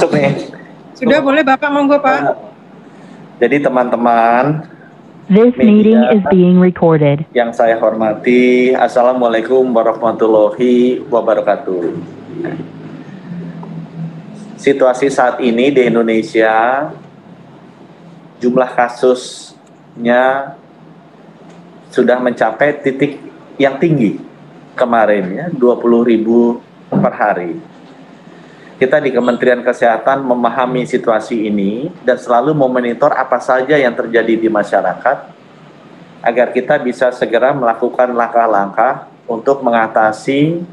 Masuk nih. Sudah boleh Bapak, monggo Pak. Jadi teman-teman, This meeting is being recorded. yang saya hormati, Assalamualaikum warahmatullahi wabarakatuh. Situasi saat ini di Indonesia, jumlah kasusnya sudah mencapai titik yang tinggi kemarin ya, 20.000 per hari. Kita di Kementerian Kesehatan memahami situasi ini dan selalu memonitor apa saja yang terjadi di masyarakat agar kita bisa segera melakukan langkah-langkah untuk mengatasi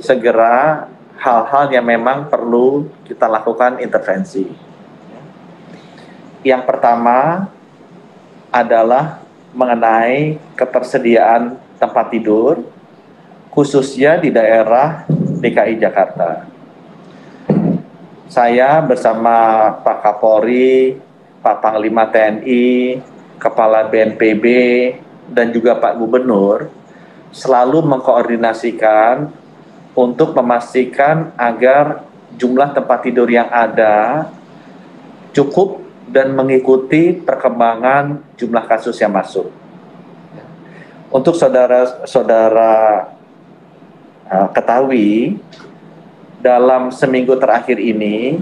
segera hal-hal yang memang perlu kita lakukan intervensi. Yang pertama adalah mengenai ketersediaan tempat tidur, khususnya di daerah DKI Jakarta. Saya bersama Pak Kapolri, Pak Panglima TNI, Kepala BNPB, dan juga Pak Gubernur selalu mengkoordinasikan untuk memastikan agar jumlah tempat tidur yang ada cukup dan mengikuti perkembangan jumlah kasus yang masuk. Untuk saudara-saudara ketahui, dalam seminggu terakhir ini,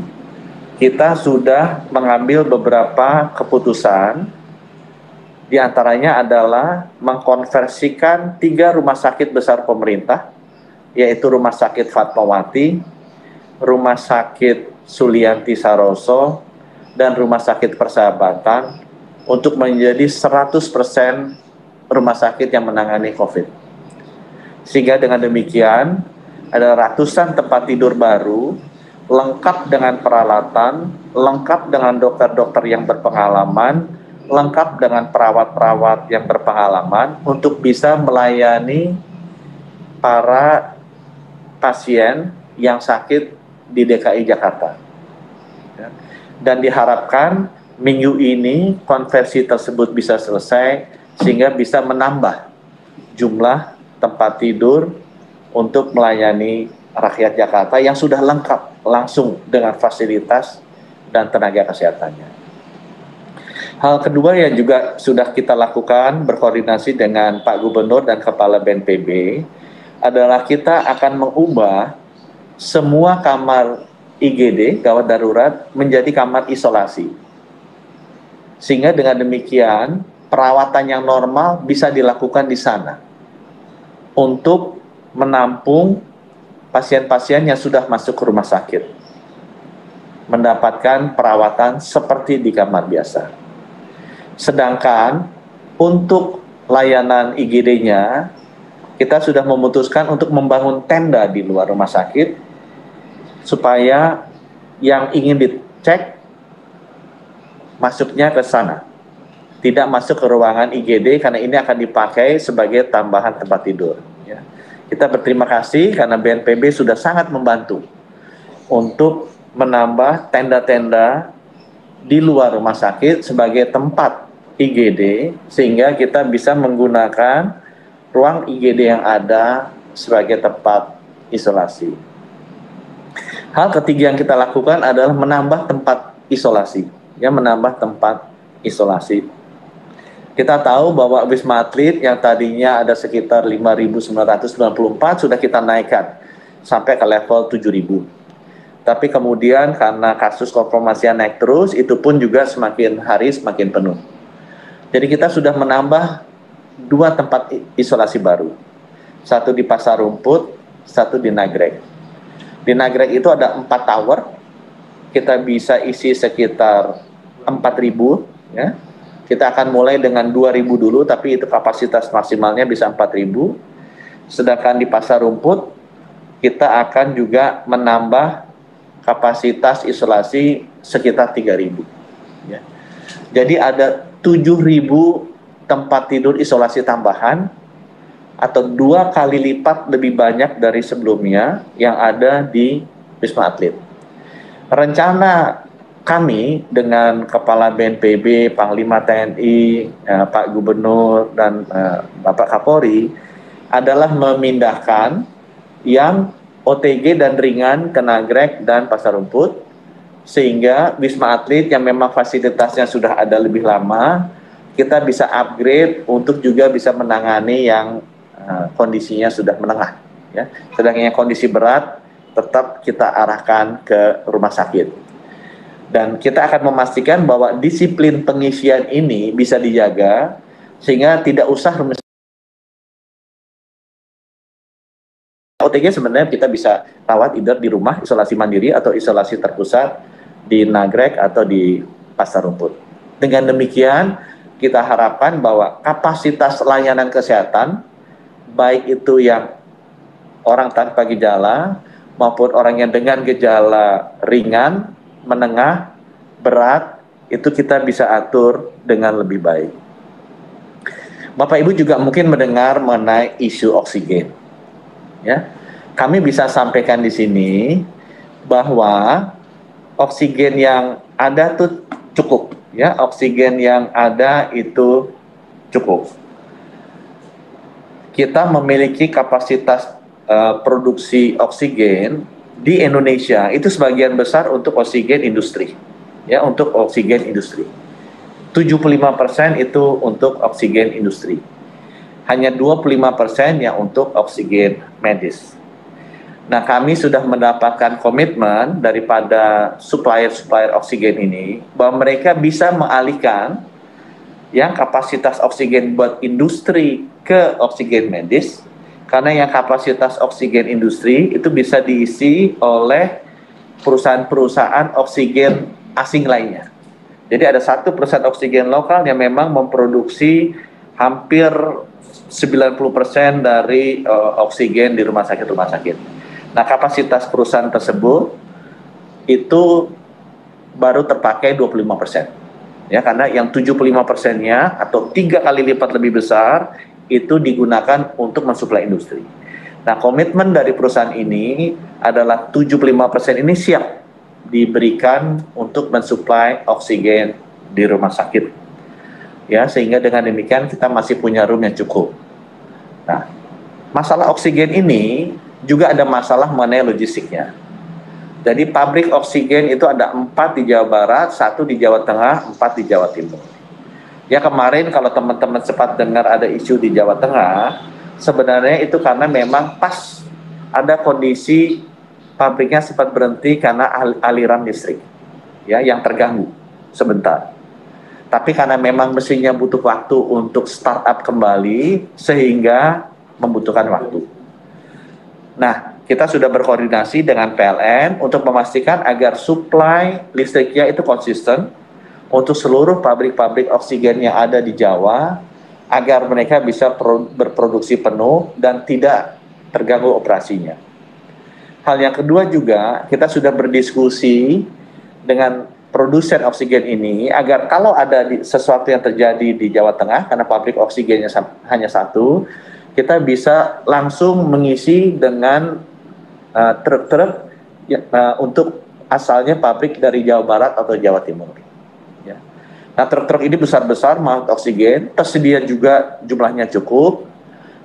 kita sudah mengambil beberapa keputusan, di antaranya adalah mengkonversikan 3 rumah sakit besar pemerintah, yaitu Rumah Sakit Fatmawati, Rumah Sakit Sulianti Saroso, dan Rumah Sakit Persahabatan, untuk menjadi 100% rumah sakit yang menangani COVID. Sehingga dengan demikian, ada ratusan tempat tidur baru, lengkap dengan peralatan, lengkap dengan dokter-dokter yang berpengalaman, lengkap dengan perawat-perawat yang berpengalaman untuk bisa melayani para pasien yang sakit di DKI Jakarta. Dan diharapkan minggu ini konversi tersebut bisa selesai sehingga bisa menambah jumlah tempat tidur untuk melayani rakyat Jakarta yang sudah lengkap langsung dengan fasilitas dan tenaga kesehatannya. Hal kedua yang juga sudah kita lakukan berkoordinasi dengan Pak Gubernur dan Kepala BNPB adalah kita akan mengubah semua kamar IGD, gawat darurat, menjadi kamar isolasi. Sehingga dengan demikian perawatan yang normal bisa dilakukan di sana untuk menampung pasien-pasien yang sudah masuk ke rumah sakit, mendapatkan perawatan seperti di kamar biasa. Sedangkan untuk layanan IGD-nya, kita sudah memutuskan untuk membangun tenda di luar rumah sakit, supaya yang ingin dicek masuknya ke sana, tidak masuk ke ruangan IGD karena ini akan dipakai sebagai tambahan tempat tidur. Ya. Kita berterima kasih karena BNPB sudah sangat membantu untuk menambah tenda-tenda di luar rumah sakit sebagai tempat IGD sehingga kita bisa menggunakan ruang IGD yang ada sebagai tempat isolasi. Hal ketiga yang kita lakukan adalah menambah tempat isolasi, ya, menambah tempat isolasi. Kita tahu bahwa Wisma Atlet yang tadinya ada sekitar 5.994 sudah kita naikkan sampai ke level 7.000. Tapi kemudian karena kasus konfirmasi naik terus, itu pun juga semakin hari semakin penuh. Jadi kita sudah menambah 2 tempat isolasi baru. Satu di Pasar Rumput, satu di Nagrek. Di Nagrek itu ada 4 tower, kita bisa isi sekitar 4.000, ya. Kita akan mulai dengan 2.000 dulu, tapi itu kapasitas maksimalnya bisa 4.000. Sedangkan di Pasar Rumput, kita akan juga menambah kapasitas isolasi sekitar 3.000. Ya. Jadi ada 7.000 tempat tidur isolasi tambahan, atau 2 kali lipat lebih banyak dari sebelumnya yang ada di Wisma Atlet. Rencana kami dengan Kepala BNPB, Panglima TNI, Pak Gubernur, dan Bapak Kapolri adalah memindahkan yang OTG dan ringan ke Nagrek dan Pasar Rumput, sehingga Wisma Atlet yang memang fasilitasnya sudah ada lebih lama, kita bisa upgrade untuk juga bisa menangani yang kondisinya sudah menengah. Ya. Sedangkan yang kondisi berat tetap kita arahkan ke rumah sakit. Dan kita akan memastikan bahwa disiplin pengisian ini bisa dijaga sehingga tidak usah OTG sebenarnya kita bisa rawat either di rumah isolasi mandiri atau isolasi terpusat di Nagrek atau di Pasar Rumput. Dengan demikian kita harapkan bahwa kapasitas layanan kesehatan baik itu yang orang tanpa gejala maupun orang yang dengan gejala ringan, menengah, berat, itu kita bisa atur dengan lebih baik. Bapak Ibu juga mungkin mendengar mengenai isu oksigen. Ya, kami bisa sampaikan di sini bahwa oksigen yang ada tuh cukup. Ya, oksigen yang ada itu cukup. Kita memiliki kapasitas produksi oksigen di Indonesia itu sebagian besar untuk oksigen industri, ya, untuk oksigen industri. 75% itu untuk oksigen industri. Hanya 25% yang untuk oksigen medis. Nah, kami sudah mendapatkan komitmen daripada supplier-supplier oksigen ini bahwa mereka bisa mengalihkan yang kapasitas oksigen buat industri ke oksigen medis. Karena yang kapasitas oksigen industri itu bisa diisi oleh perusahaan-perusahaan oksigen asing lainnya. Jadi ada satu perusahaan oksigen lokal yang memang memproduksi hampir 90% dari oksigen di rumah sakit. Nah, kapasitas perusahaan tersebut itu baru terpakai 25%. Ya, karena yang 75%-nya atau 3 kali lipat lebih besar itu digunakan untuk mensuplai industri. Nah, komitmen dari perusahaan ini adalah 75% ini siap diberikan untuk mensuplai oksigen di rumah sakit. Ya, sehingga dengan demikian kita masih punya room yang cukup. Nah, masalah oksigen ini juga ada masalah mengenai logistiknya. Jadi pabrik oksigen itu ada 4 di Jawa Barat, 1 di Jawa Tengah, 4 di Jawa Timur. Ya, kemarin kalau teman-teman sempat dengar ada isu di Jawa Tengah, sebenarnya itu karena memang pas ada kondisi pabriknya sempat berhenti karena aliran listrik, ya, yang terganggu sebentar. Tapi karena memang mesinnya butuh waktu untuk startup kembali, sehingga membutuhkan waktu. Nah, kita sudah berkoordinasi dengan PLN untuk memastikan agar supply listriknya itu konsisten untuk seluruh pabrik-pabrik oksigen yang ada di Jawa, agar mereka bisa berproduksi penuh dan tidak terganggu operasinya. Hal yang kedua juga, kita sudah berdiskusi dengan produsen oksigen ini, agar kalau ada sesuatu yang terjadi di Jawa Tengah, karena pabrik oksigennya hanya 1, kita bisa langsung mengisi dengan truk-truk untuk asalnya pabrik dari Jawa Barat atau Jawa Timur. Ya. Nah, truk-truk ini besar-besar muat oksigen, tersedia juga jumlahnya cukup,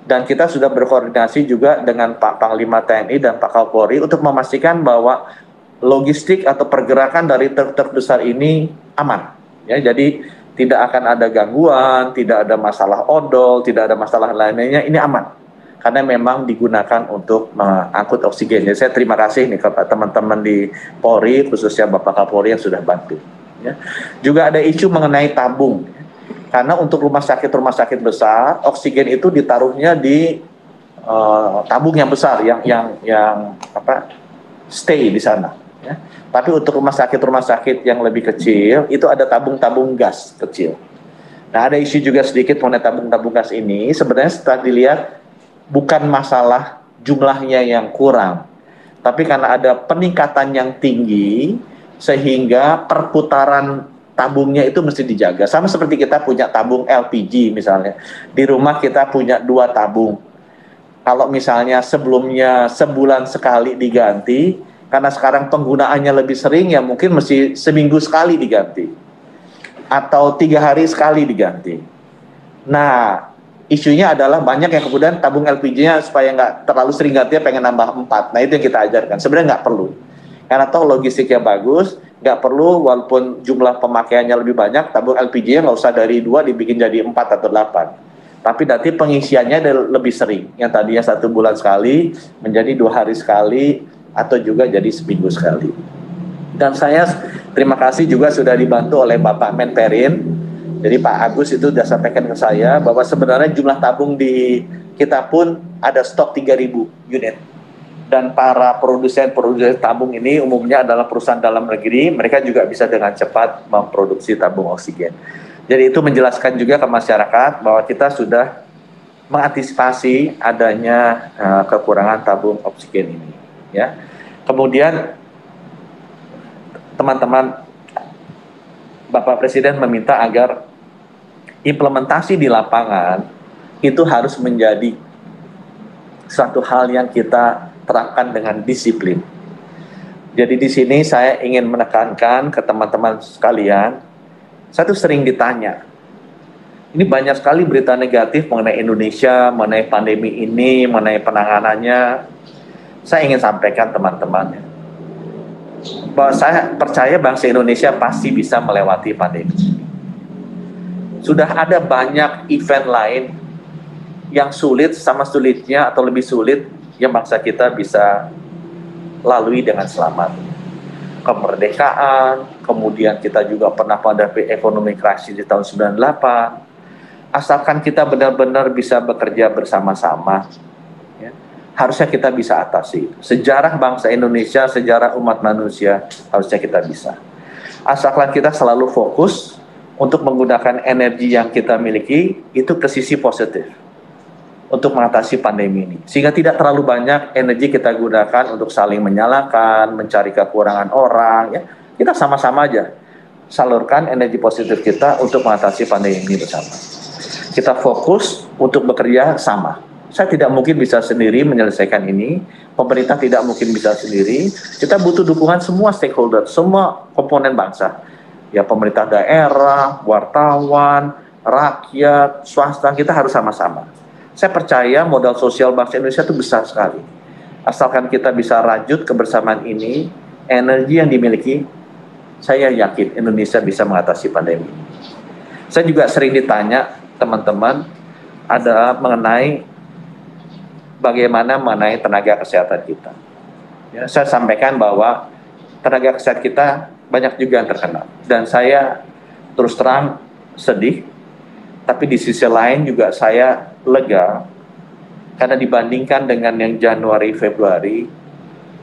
dan kita sudah berkoordinasi juga dengan Pak Panglima TNI dan Pak Kapolri untuk memastikan bahwa logistik atau pergerakan dari truk-truk besar ini aman. Ya, jadi tidak akan ada gangguan, tidak ada masalah odol, tidak ada masalah lainnya, ini aman. Karena memang digunakan untuk mengangkut oksigen. Jadi saya terima kasih nih kepada teman-teman di Polri, khususnya Bapak Kapolri yang sudah bantu. Ya. Juga ada isu mengenai tabung. Karena untuk rumah sakit besar, oksigen itu ditaruhnya di tabung yang besar, yang stay di sana. Ya. Tapi untuk rumah sakit yang lebih kecil, itu ada tabung-tabung gas kecil. Nah, ada isu juga sedikit mengenai tabung-tabung gas ini. Sebenarnya setelah dilihat, bukan masalah jumlahnya yang kurang, tapi karena ada peningkatan yang tinggi, sehingga perputaran tabungnya itu mesti dijaga. Sama seperti kita punya tabung LPG misalnya. Di rumah kita punya 2 tabung. Kalau misalnya sebelumnya sebulan sekali diganti, karena sekarang penggunaannya lebih sering, ya mungkin mesti seminggu sekali diganti. Atau 3 hari sekali diganti. Nah, isunya adalah banyak yang kemudian tabung LPG-nya supaya nggak terlalu sering ganti, pengen nambah 4. Nah, itu yang kita ajarkan. Sebenarnya nggak perlu. Karena toh logistiknya bagus, nggak perlu walaupun jumlah pemakaiannya lebih banyak, tabung LPG-nya nggak usah dari 2 dibikin jadi 4 atau 8. Tapi nanti pengisiannya lebih sering. Yang tadinya 1 bulan sekali menjadi 2 hari sekali atau juga jadi seminggu sekali. Dan saya terima kasih juga sudah dibantu oleh Bapak Menperin. Jadi Pak Agus itu sudah sampaikan ke saya bahwa sebenarnya jumlah tabung di kita pun ada stok 3.000 unit. Dan para produsen tabung ini umumnya adalah perusahaan dalam negeri, mereka juga bisa dengan cepat memproduksi tabung oksigen. Jadi itu menjelaskan juga ke masyarakat bahwa kita sudah mengantisipasi adanya kekurangan tabung oksigen ini. Ya. Kemudian teman-teman, Bapak Presiden meminta agar implementasi di lapangan itu harus menjadi suatu hal yang kita terapkan dengan disiplin. Jadi di sini saya ingin menekankan ke teman-teman sekalian, saya tuh sering ditanya, ini banyak sekali berita negatif mengenai Indonesia, mengenai pandemi ini, mengenai penanganannya. Saya ingin sampaikan teman-teman, bahwa saya percaya bangsa Indonesia pasti bisa melewati pandemi ini. Sudah ada banyak event lain yang sulit sama sulitnya atau lebih sulit yang bangsa kita bisa lalui dengan selamat. Kemerdekaan, kemudian kita juga pernah menghadapi ekonomi krisis di tahun 98. Asalkan kita benar-benar bisa bekerja bersama-sama, ya, harusnya kita bisa atasi. Sejarah bangsa Indonesia, sejarah umat manusia, harusnya kita bisa. Asalkan kita selalu fokus untuk menggunakan energi yang kita miliki, itu ke sisi positif untuk mengatasi pandemi ini. Sehingga tidak terlalu banyak energi kita gunakan untuk saling menyalahkan, mencari kekurangan orang. Ya. Kita sama-sama aja salurkan energi positif kita untuk mengatasi pandemi ini bersama. Kita fokus untuk bekerja sama. Saya tidak mungkin bisa sendiri menyelesaikan ini. Pemerintah tidak mungkin bisa sendiri. Kita butuh dukungan semua stakeholder, semua komponen bangsa. Ya, pemerintah daerah, wartawan, rakyat, swasta, kita harus sama-sama. Saya percaya modal sosial bangsa Indonesia itu besar sekali. Asalkan kita bisa rajut kebersamaan ini, energi yang dimiliki, saya yakin Indonesia bisa mengatasi pandemi. Saya juga sering ditanya teman-teman ada mengenai bagaimana mengenai tenaga kesehatan kita. Ya, saya sampaikan bahwa tenaga kesehatan kita banyak juga yang terkena. Dan saya terus terang sedih, tapi di sisi lain juga saya lega karena dibandingkan dengan yang Januari, Februari,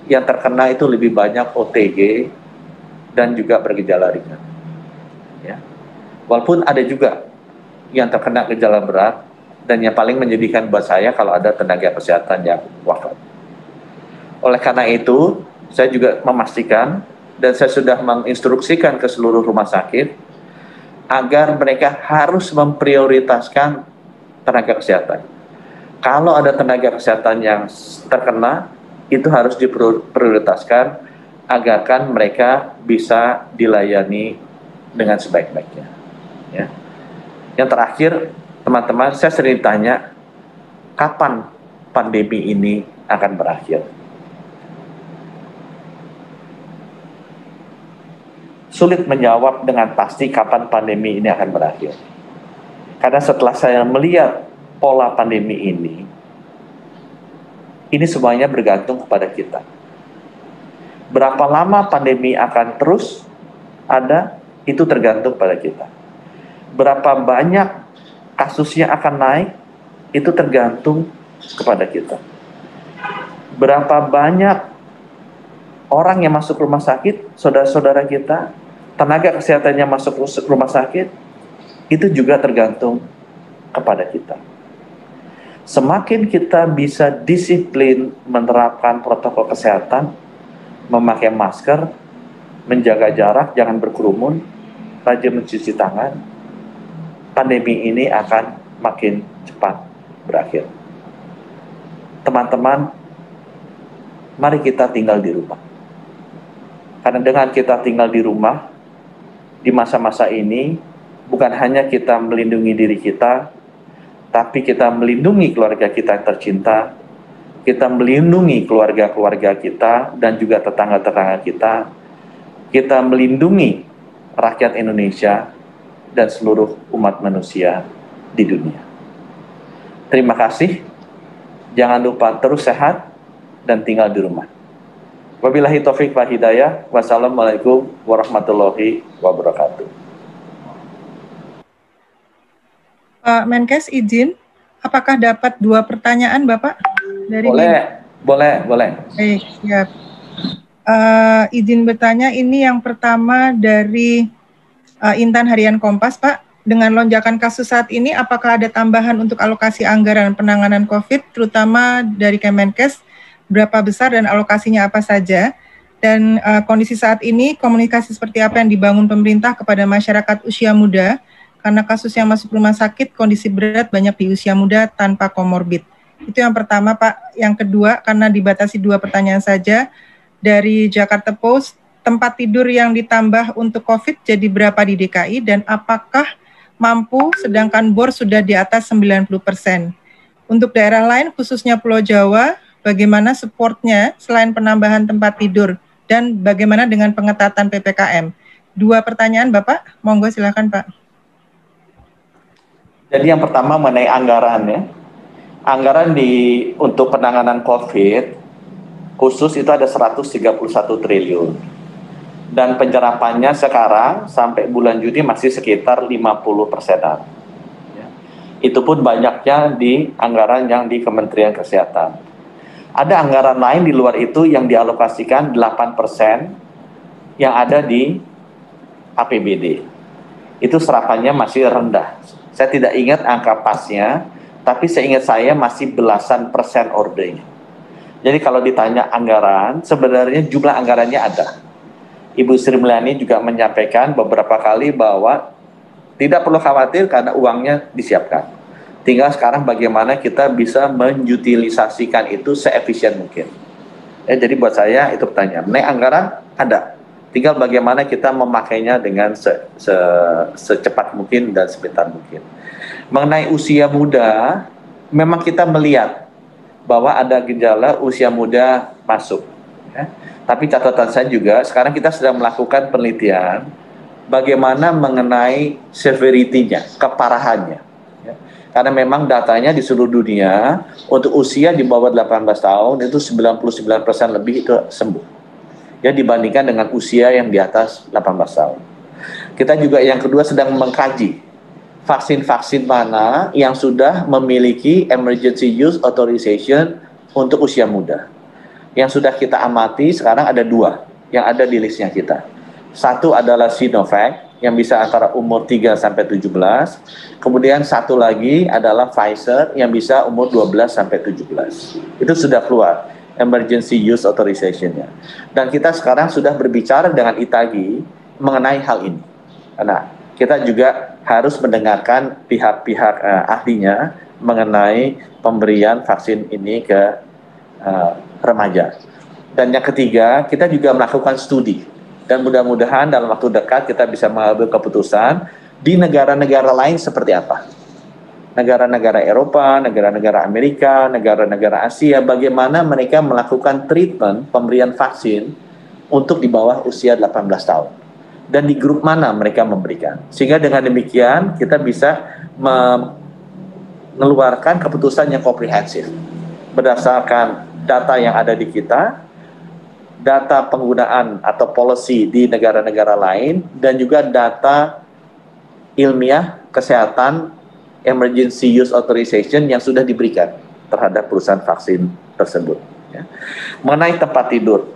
yang terkena itu lebih banyak OTG dan juga bergejala ringan. Ya. Walaupun ada juga yang terkena gejala berat, dan yang paling menyedihkan buat saya kalau ada tenaga kesehatan yang wafat. Oleh karena itu, saya juga memastikan dan saya sudah menginstruksikan ke seluruh rumah sakit agar mereka harus memprioritaskan tenaga kesehatan. Kalau ada tenaga kesehatan yang terkena, itu harus diprioritaskan agar kan mereka bisa dilayani dengan sebaik-baiknya. Ya. Yang terakhir, teman-teman, saya sering tanya, kapan pandemi ini akan berakhir? Sulit menjawab dengan pasti kapan pandemi ini akan berakhir. Karena setelah saya melihat pola pandemi ini semuanya bergantung kepada kita. Berapa lama pandemi akan terus ada, itu tergantung pada kita. Berapa banyak kasusnya akan naik, itu tergantung kepada kita. Berapa banyak orang yang masuk rumah sakit, saudara-saudara kita, tenaga kesehatan yang masuk rumah sakit, itu juga tergantung kepada kita. Semakin kita bisa disiplin menerapkan protokol kesehatan, memakai masker, menjaga jarak, jangan berkerumun, rajin mencuci tangan, pandemi ini akan makin cepat berakhir. Teman-teman, mari kita tinggal di rumah. Karena dengan kita tinggal di rumah, di masa-masa ini, bukan hanya kita melindungi diri kita, tapi kita melindungi keluarga kita yang tercinta, kita melindungi keluarga-keluarga kita, dan juga tetangga-tetangga kita. kita melindungi rakyat Indonesia dan seluruh umat manusia di dunia. Terima kasih. Jangan lupa terus sehat dan tinggal di rumah. Wabillahi taufik wal hidayah. Wassalamualaikum warahmatullahi wabarakatuh. Pak Menkes izin, apakah dapat 2 pertanyaan Bapak? Dari Boleh. Baik, siap. Izin bertanya, ini yang pertama dari Intan Harian Kompas, Pak. Dengan lonjakan kasus saat ini, apakah ada tambahan untuk alokasi anggaran penanganan COVID, terutama dari Kemenkes, berapa besar dan alokasinya apa saja? Dan kondisi saat ini, komunikasi seperti apa yang dibangun pemerintah kepada masyarakat usia muda, karena kasus yang masuk rumah sakit, kondisi berat banyak di usia muda tanpa komorbid. Itu yang pertama, Pak. Yang kedua, karena dibatasi 2 pertanyaan saja, dari Jakarta Post, tempat tidur yang ditambah untuk COVID jadi berapa di DKI dan apakah mampu sedangkan BOR sudah di atas 90%. Untuk daerah lain khususnya Pulau Jawa, bagaimana supportnya selain penambahan tempat tidur dan bagaimana dengan pengetatan PPKM? 2 pertanyaan Bapak, monggo silakan Pak. Jadi yang pertama mengenai anggaran ya. Anggaran untuk penanganan COVID khusus itu ada 131 triliun. Dan penyerapannya sekarang sampai bulan Juni masih sekitar 50%-an. Ya. Itu pun banyaknya di anggaran yang di Kementerian Kesehatan. Ada anggaran lain di luar itu yang dialokasikan 8% yang ada di APBD. Itu serapannya masih rendah. Saya tidak ingat angka pasnya, tapi seingat saya masih belasan persen ordernya. Jadi kalau ditanya anggaran, sebenarnya jumlah anggarannya ada. Ibu Sri Mulyani juga menyampaikan beberapa kali bahwa tidak perlu khawatir karena uangnya disiapkan. Tinggal sekarang bagaimana kita bisa menjutilisasikan itu seefisien mungkin. Jadi buat saya itu pertanyaan. Mengenai anggaran ada. Tinggal bagaimana kita memakainya dengan secepat mungkin dan sepintar mungkin. Mengenai usia muda, memang kita melihat bahwa ada gejala usia muda masuk. Ya. Tapi catatan saya juga, sekarang kita sedang melakukan penelitian bagaimana mengenai severity-nya, keparahannya. Ya. Karena memang datanya di seluruh dunia, untuk usia di bawah 18 tahun itu 99% lebih itu sembuh. Ya, dibandingkan dengan usia yang di atas 18 tahun. Kita juga yang kedua sedang mengkaji vaksin-vaksin mana yang sudah memiliki emergency use authorization untuk usia muda. Yang sudah kita amati sekarang ada 2 yang ada di listnya kita. Satu adalah Sinovac yang bisa antara umur 3 sampai 17. Kemudian satu lagi adalah Pfizer yang bisa umur 12 sampai 17. Itu sudah keluar emergency use authorization-nya. Dan kita sekarang sudah berbicara dengan ITAGI mengenai hal ini. Nah, kita juga harus mendengarkan pihak-pihak ahlinya mengenai pemberian vaksin ini ke remaja. Dan yang ketiga, kita juga melakukan studi. Dan mudah-mudahan dalam waktu dekat kita bisa mengambil keputusan di negara-negara lain seperti apa. Negara-negara Eropa, negara-negara Amerika, negara-negara Asia, bagaimana mereka melakukan treatment pemberian vaksin untuk di bawah usia 18 tahun. Dan di grup mana mereka memberikan. Sehingga dengan demikian kita bisa mengeluarkan keputusan yang komprehensif. Berdasarkan data yang ada di kita, data penggunaan atau policy di negara-negara lain, dan juga data ilmiah kesehatan emergency use authorization yang sudah diberikan terhadap perusahaan vaksin tersebut. Ya. Mengenai tempat tidur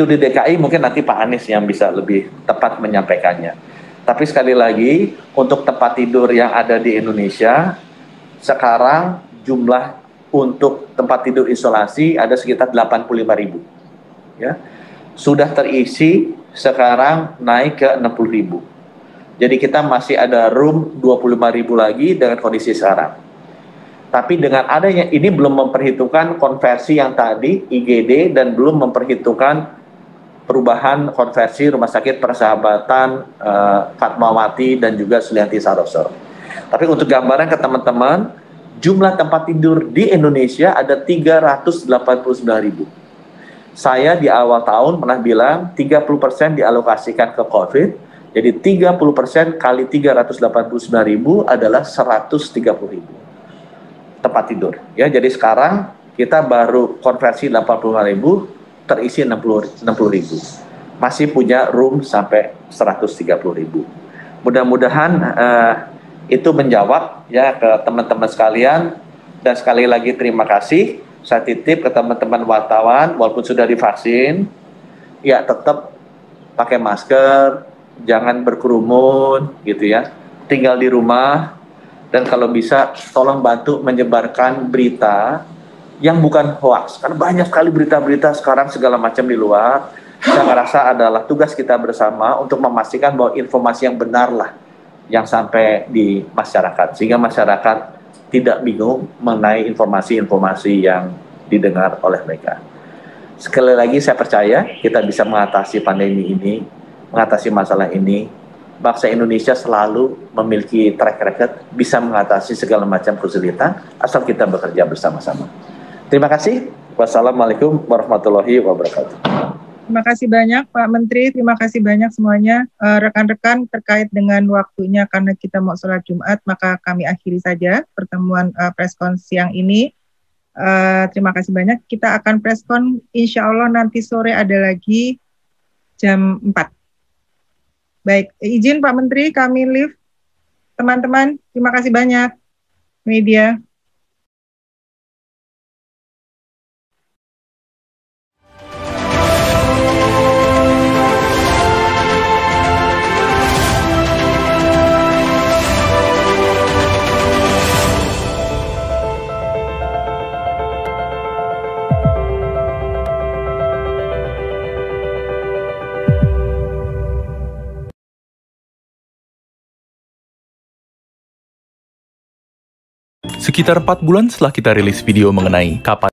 di DKI mungkin nanti Pak Anies yang bisa lebih tepat menyampaikannya. Tapi sekali lagi, untuk tempat tidur yang ada di Indonesia, sekarang jumlah untuk tempat tidur isolasi ada sekitar 85.000. Ya. Sudah terisi, sekarang naik ke 60.000. Jadi kita masih ada room 25.000 lagi dengan kondisi sekarang. Tapi dengan adanya ini belum memperhitungkan konversi yang tadi IGD dan belum memperhitungkan perubahan konversi Rumah Sakit Persahabatan Fatmawati dan juga Sulianti Saroso. Tapi untuk gambaran ke teman-teman, jumlah tempat tidur di Indonesia ada 389.000. Saya di awal tahun pernah bilang 30% dialokasikan ke COVID, jadi 30% kali 389.000 adalah 130.000 tempat tidur. Ya, jadi sekarang kita baru konversi 85.000, terisi 60.000. Masih punya room sampai 130.000. Mudah-mudahan itu menjawab ya ke teman-teman sekalian, dan sekali lagi terima kasih. Saya titip ke teman-teman wartawan, walaupun sudah divaksin, ya tetap pakai masker, jangan berkerumun gitu ya, tinggal di rumah, dan kalau bisa tolong bantu menyebarkan berita yang bukan hoax, karena banyak sekali berita-berita sekarang segala macam di luar. Saya merasa adalah tugas kita bersama untuk memastikan bahwa informasi yang benar lah yang sampai di masyarakat, sehingga masyarakat tidak bingung mengenai informasi-informasi yang didengar oleh mereka. Sekali lagi saya percaya kita bisa mengatasi pandemi ini, mengatasi masalah ini. Bangsa Indonesia selalu memiliki track record bisa mengatasi segala macam kesulitan asal kita bekerja bersama-sama. Terima kasih. Wassalamualaikum warahmatullahi wabarakatuh. Terima kasih banyak Pak Menteri, terima kasih banyak semuanya. Rekan-rekan terkait dengan waktunya karena kita mau sholat Jumat, maka kami akhiri saja pertemuan preskon siang ini. Terima kasih banyak. Kita akan preskon insya Allah nanti sore ada lagi jam 4. Baik, izin Pak Menteri kami live. Teman-teman, terima kasih banyak. Media. Sekitar 4 bulan setelah kita rilis video mengenai kapan